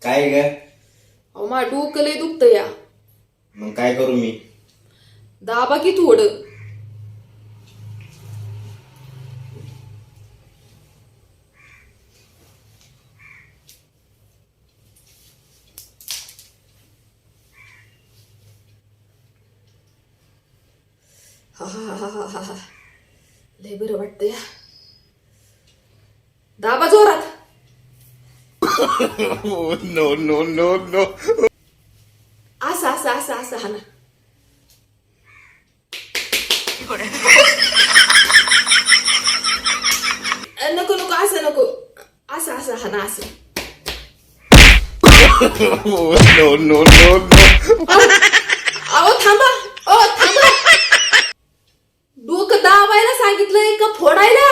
काय ग? अहो मा डोकं लय दुखतं या. मग काय करू मी? दाबा की थोडं. हा हा हा हा हा हा. लय बरं वाटतं या. दाबा जोरात. No no no no. असं असं असं असं हा ना. नको नको असं नको. असं असं हा ना असं. No no no no. अहो थांबा. ओ थांबा. डोकं दाबायला सांगितलंय का फोडायला?